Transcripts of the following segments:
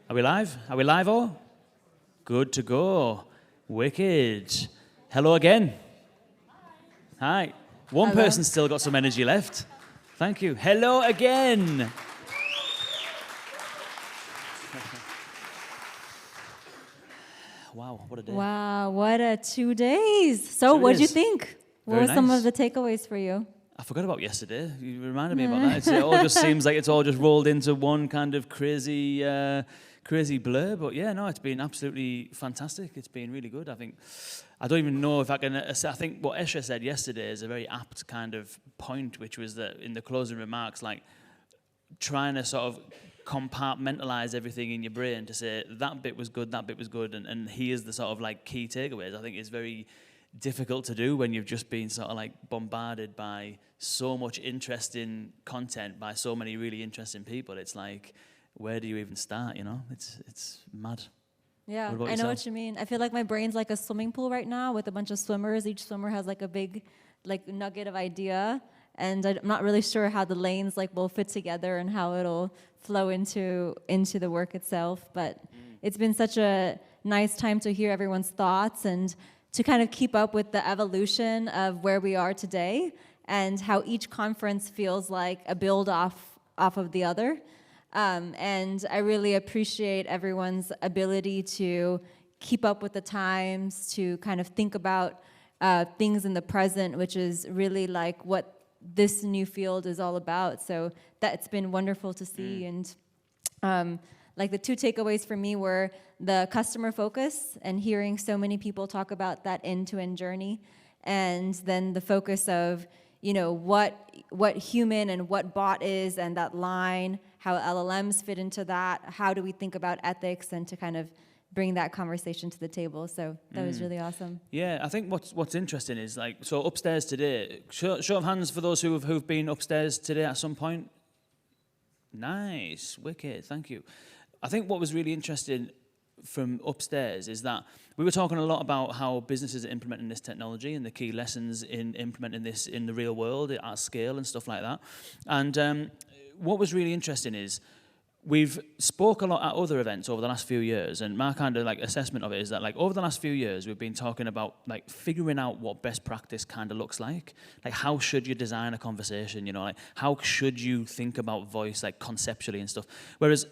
Are we live? Are we live all? Good to go. Wicked. Hello again. Hi. One Hello. person's still got some energy left. Thank you. Hello again. Wow, what a day. Wow, what a 2 days. So what did you think? What Very were some nice. of the takeaways for you? I forgot about yesterday. You reminded me about that. It all just seems like it's all just rolled into one kind of crazy blur. But yeah, no, it's been absolutely fantastic. It's been really good. I don't even know if I can. I think what Esha said yesterday is a very apt kind of point, which was that in the closing remarks, like trying to sort of compartmentalize everything in your brain to say that bit was good, and here's the sort of like key takeaways. I think it's very difficult to do when you've just been sort of like bombarded by so much interesting content by so many really interesting people. It's like, where do you even start? You know, it's mad. Yeah, What about I know yourself? what you mean. I feel like my brain's like a swimming pool right now with a bunch of swimmers. Each swimmer has like a big like nugget of idea, and I'm not really sure how the lanes like will fit together and how it'll flow into the work itself. But it's been such a nice time to hear everyone's thoughts and to kind of keep up with the evolution of where we are today and how each conference feels like a build off of the other. And I really appreciate everyone's ability to keep up with the times, to kind of think about things in the present, which is really like what this new field is all about. So that's been wonderful to see. And like the two takeaways for me were the customer focus and hearing so many people talk about that end-to-end journey, and then the focus of, you know, what human and what bot is, and that line, how LLMs fit into that, how do we think about ethics, and to kind of bring that conversation to the table. So that was really awesome. Yeah, I think what's interesting is like, so upstairs today, show of hands for those who've been upstairs today at some point. Nice, wicked, thank you. I think what was really interesting from upstairs is that we were talking a lot about how businesses are implementing this technology and the key lessons in implementing this in the real world at scale and stuff like that. And what was really interesting is we've spoke a lot at other events over the last few years, and my kind of like assessment of it is that like over the last few years we've been talking about like figuring out what best practice kind of looks like how should you design a conversation, you know, like how should you think about voice like conceptually and stuff. Whereas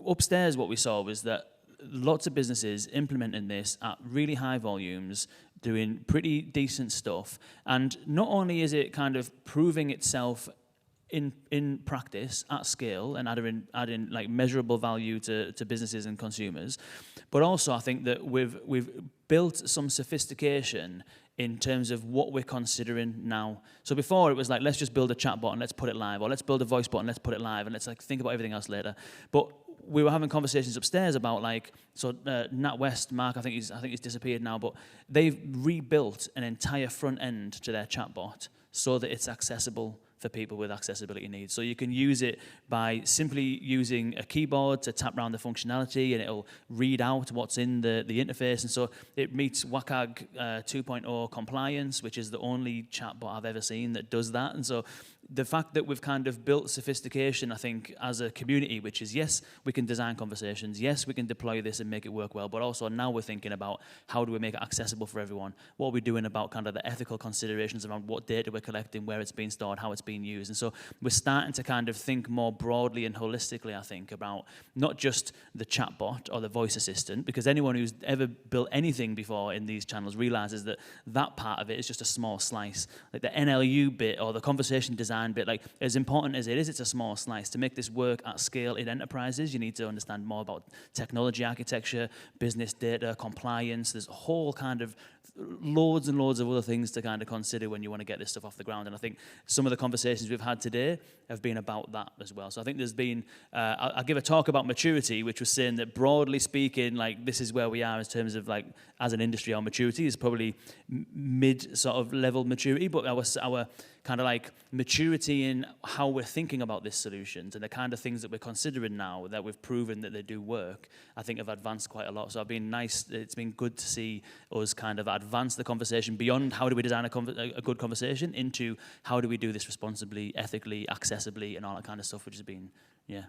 upstairs what we saw was that lots of businesses implementing this at really high volumes, doing pretty decent stuff, and not only is it kind of proving itself in practice at scale and adding like measurable value to businesses and consumers, but also I think that we've built some sophistication in terms of what we're considering now. So before it was like, let's just build a chatbot and let's put it live, or let's build a voice bot and let's put it live, and let's like think about everything else later. But we were having conversations upstairs about like, so NatWest, Mark, I think he's disappeared now, but they've rebuilt an entire front end to their chatbot so that it's accessible for people with accessibility needs. So you can use it by simply using a keyboard to tap around the functionality, and it'll read out what's in the interface. And so it meets WCAG 2.0 compliance, which is the only chatbot I've ever seen that does that. And so the fact that we've kind of built sophistication, I think, as a community, which is, yes, we can design conversations, yes, we can deploy this and make it work well, but also now we're thinking about how do we make it accessible for everyone? What are we doing about kind of the ethical considerations around what data we're collecting, where it's being stored, how it's being used? And so we're starting to kind of think more broadly and holistically, I think, about not just the chatbot or the voice assistant, because anyone who's ever built anything before in these channels realizes that that part of it is just a small slice. Like the NLU bit or the conversation design bit, like as important as it is, it's a small slice. To make this work at scale in enterprises, you need to understand more about technology architecture, business data, compliance. There's a whole kind of loads and loads of other things to kind of consider when you want to get this stuff off the ground. And I think some of the conversations we've had today have been about that as well. So I think there's been, I'll give a talk about maturity, which was saying that broadly speaking, like this is where we are in terms of like, as an industry, our maturity is probably mid sort of level maturity, but our kind of like maturity in how we're thinking about these solutions and the kind of things that we're considering now that we've proven that they do work, I think have advanced quite a lot. So it's been good to see us kind of advance the conversation beyond how do we design a good conversation into how do we do this responsibly, ethically, accessibly, and all that kind of stuff, which has been,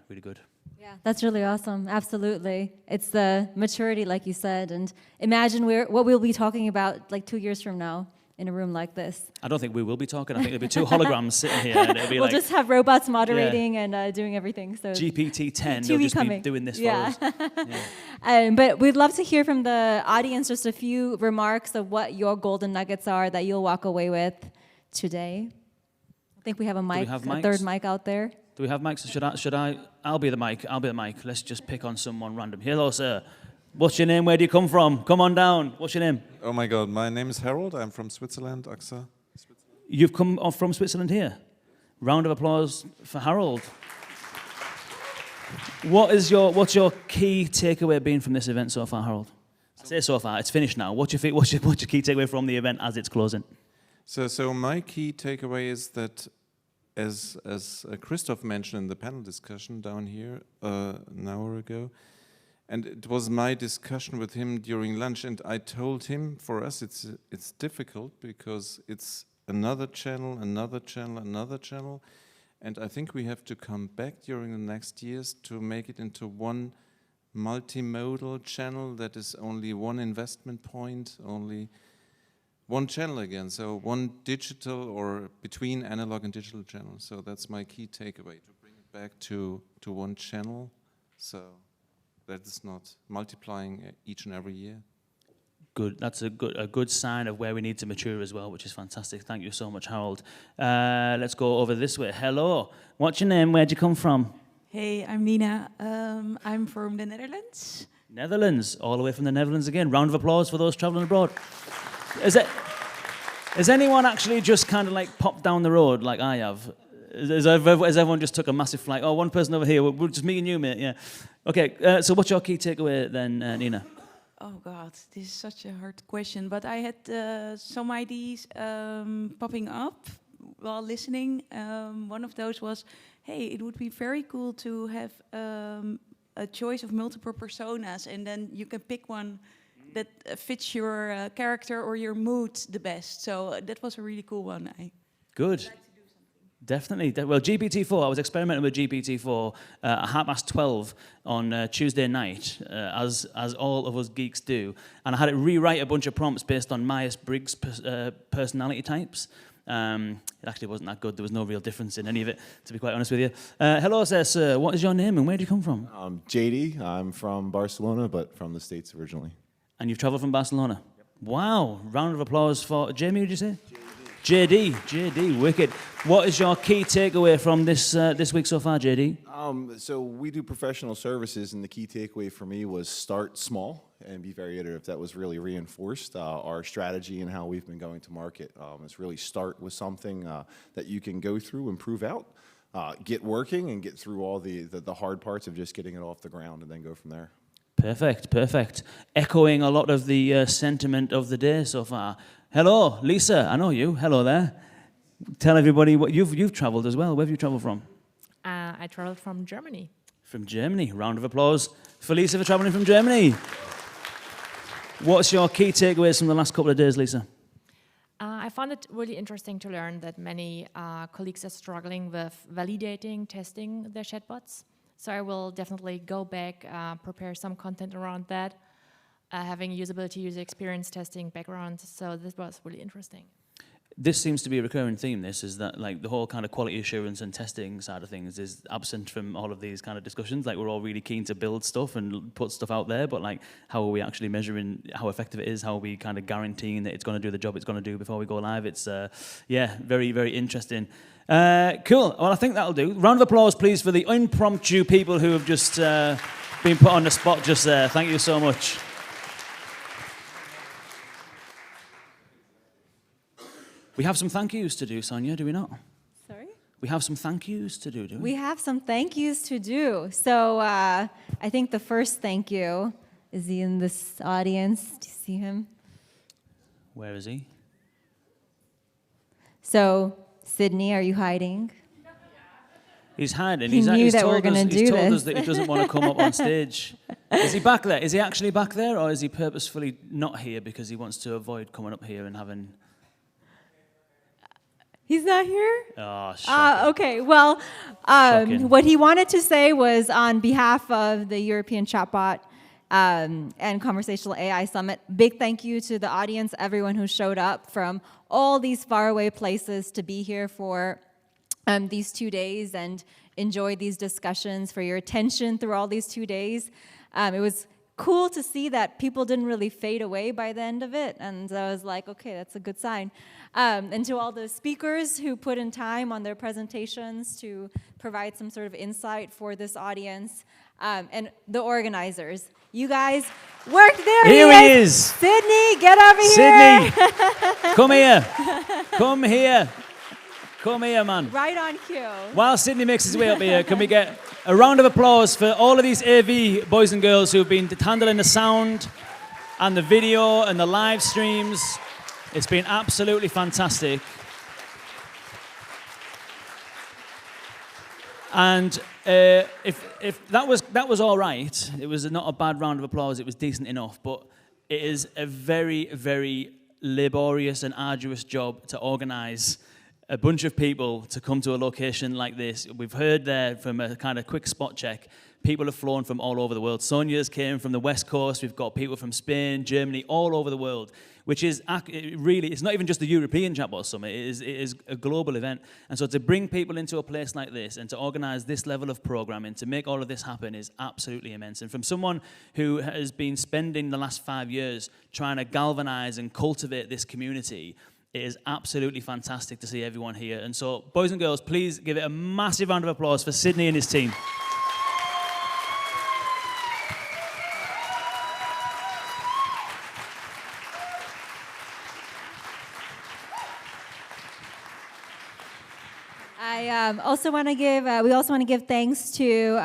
really good. Yeah, that's really awesome. Absolutely. It's the maturity, like you said, and imagine what we'll be talking about like 2 years from now in a room like this. I don't think we will be talking. I think there'll be 2 holograms sitting here, and it'll be we'll just have robots moderating and doing everything. So GPT-10, they'll just be doing this for us. But we'd love to hear from the audience just a few remarks of what your golden nuggets are that you'll walk away with today. I think we have a mic, a third mic out there. Do we have mics? Should I? I'll be the mic. Let's just pick on someone random. Hello, sir. What's your name? Where do you come from? Come on down. What's your name? Oh my God, my name is Harold. I'm from Switzerland, AXA. You've come from Switzerland here. Round of applause for Harold. What's your key takeaway been from this event so far, Harold? I say so far. It's finished now. What's your key takeaway from the event as it's closing? So my key takeaway is that, as Christoph mentioned in the panel discussion down here an hour ago, and it was my discussion with him during lunch, and I told him, for us it's difficult because it's another channel, another channel, another channel, and I think we have to come back during the next years to make it into one multimodal channel that is only one investment point, only one channel again, so one digital or between analog and digital channels. So that's my key takeaway, to bring it back to one channel, so that is not multiplying each and every year. Good. That's a good sign of where we need to mature as well, which is fantastic. Thank you so much, Harold. Let's go over this way. Hello. What's your name? Where'd you come from? Hey, I'm Nina. I'm from the Netherlands. Netherlands. All the way from the Netherlands again. Round of applause for those traveling abroad. Has anyone actually just kind of like popped down the road like I have? Has everyone just took a massive flight? Oh, one person over here. We're just meeting you, mate. Yeah. Okay. So what's your key takeaway then, Nina? Oh God, this is such a hard question. But I had some ideas popping up while listening. One of those was, hey, it would be very cool to have a choice of multiple personas, and then you can pick one that fits your character or your mood the best. So that was a really cool one. Good. Definitely. Well, GPT-4, I was experimenting with GPT-4 at 12:30 on Tuesday night, as all of us geeks do, and I had it rewrite a bunch of prompts based on Myers-Briggs personality types. It actually wasn't that good. There was no real difference in any of it, to be quite honest with you. Hello, sir. What is your name and where do you come from? JD. I'm from Barcelona, but from the States originally. And you've travelled from Barcelona? Yep. Wow. Round of applause for Jamie, did you say? JD, wicked. What is your key takeaway from this week so far, JD? So we do professional services, and the key takeaway for me was start small and be very iterative. That was really reinforced. Our strategy and how we've been going to market is really start with something that you can go through and prove out, get working, and get through all the hard parts of just getting it off the ground, and then go from there. Perfect. Echoing a lot of the sentiment of the day so far. Hello, Lisa. I know you. Hello there. Tell everybody what you've travelled as well. Where have you travelled from? I travelled from Germany. From Germany. Round of applause for Lisa for travelling from Germany. What's your key takeaways from the last couple of days, Lisa? I found it really interesting to learn that many colleagues are struggling with validating, testing their chatbots. So I will definitely go back, prepare some content around that, having usability, user experience testing background. So this was really interesting. This seems to be a recurring theme, this, is that like the whole kind of quality assurance and testing side of things is absent from all of these kind of discussions. Like we're all really keen to build stuff and put stuff out there, but like how are we actually measuring how effective it is? How are we kind of guaranteeing that it's going to do the job it's going to do before we go live? It's, very, very interesting. Cool. Well, I think that'll do. Round of applause, please, for the impromptu people who have just been put on the spot just there. Thank you so much. We have some thank yous to do, Sonia, do we not? Sorry? We have some thank yous to do we? We have some thank yous to do. So I think the first thank you, is he in this audience? Do you see him? Where is he? So Sydney, are you hiding? He's hiding. He knew that we're gonna do He's told this. us that he doesn't want to come up on stage. Is he back there? Is he actually back there, or is he purposefully not here because he wants to avoid coming up here and having... He's not here? Oh, shocking. Okay, well, Shocking. what he wanted to say was on behalf of the European Chatbot and Conversational AI Summit, big thank you to the audience, everyone who showed up from all these faraway places to be here for these 2 days and enjoy these discussions, for your attention through all these 2 days. It was cool to see that people didn't really fade away by the end of it, and I was like, okay, that's a good sign. And to all the speakers who put in time on their presentations to provide some sort of insight for this audience, and the organizers. You guys worked there. Here he is. Sydney, get over here. Sydney, come here. Come here. Come here, man. Right on cue. While Sydney makes his way up here, can we get a round of applause for all of these AV boys and girls who've been handling the sound and the video and the live streams. It's been absolutely fantastic. And if that was all right, it was not a bad round of applause, it was decent enough, but it is a very, very laborious and arduous job to organize a bunch of people to come to a location like this. We've heard there from a kind of quick spot check, people have flown from all over the world. Sonia's came from the West Coast. We've got people from Spain, Germany, all over the world, which is really, it's not even just the European Chatbot Summit, it is a global event. And so to bring people into a place like this and to organize this level of programming, to make all of this happen is absolutely immense. And from someone who has been spending the last 5 years trying to galvanize and cultivate this community, it is absolutely fantastic to see everyone here. And so, boys and girls, please give it a massive round of applause for Sydney and his team. I also want to give. We also want to give thanks to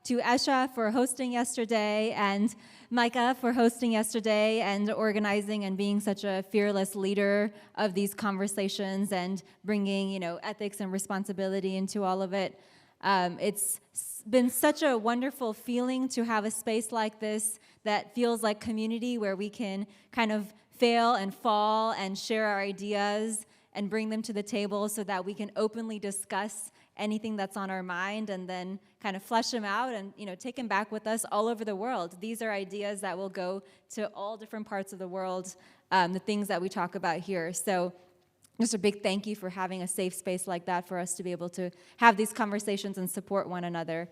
Esha for hosting yesterday, and Micah for hosting yesterday and organizing and being such a fearless leader of these conversations and bringing, ethics and responsibility into all of it. It's been such a wonderful feeling to have a space like this that feels like community, where we can kind of fail and fall and share our ideas and bring them to the table so that we can openly discuss anything that's on our mind and then kind of flesh them out and take them back with us all over the world. These are ideas that will go to all different parts of the world, the things that we talk about here. So just a big thank you for having a safe space like that for us to be able to have these conversations and support one another.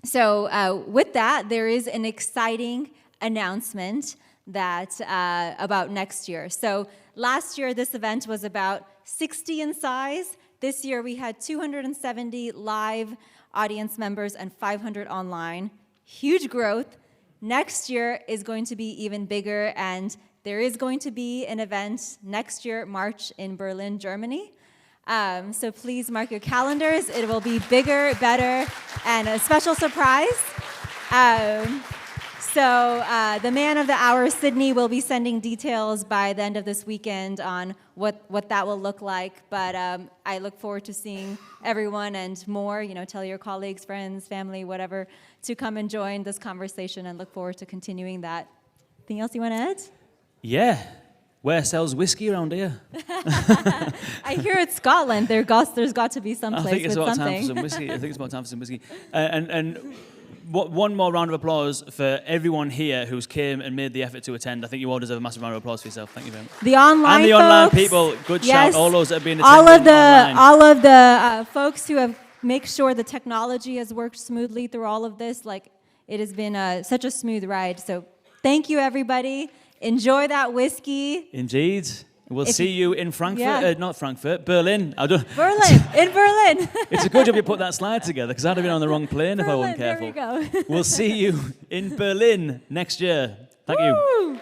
So with that, there is an exciting announcement that about next year. So last year, this event was about 60 in size. This year, we had 270 live audience members and 500 online. Huge growth. Next year is going to be even bigger, and there is going to be an event next year, March, in Berlin, Germany. So please mark your calendars. It will be bigger, better, and a special surprise. So the man of the hour, Sydney, will be sending details by the end of this weekend on what that will look like. But I look forward to seeing everyone and more. Tell your colleagues, friends, family, whatever, to come and join this conversation, and look forward to continuing that. Anything else you want to add? Yeah. Where sells whiskey around here? I hear it's Scotland. There's got to be some I place think it's with about something. time for some whiskey. I think it's about time for some whiskey. And one more round of applause for everyone here who's came and made the effort to attend. I think you all deserve a massive round of applause for yourself. Thank you very much. The online and the online folks, people, good yes. shout. All those that have been attending online. All of the folks who have made sure the technology has worked smoothly through all of this. It has been such a smooth ride. So thank you, everybody. Enjoy that whiskey. Indeed. We'll see you in Frankfurt, Yeah. not Frankfurt, Berlin. In Berlin. It's a good job you put that slide together, because I'd have been on the wrong plane if I wasn't Berlin, careful. there we go. We'll see you in Berlin next year. Thank you. Woo!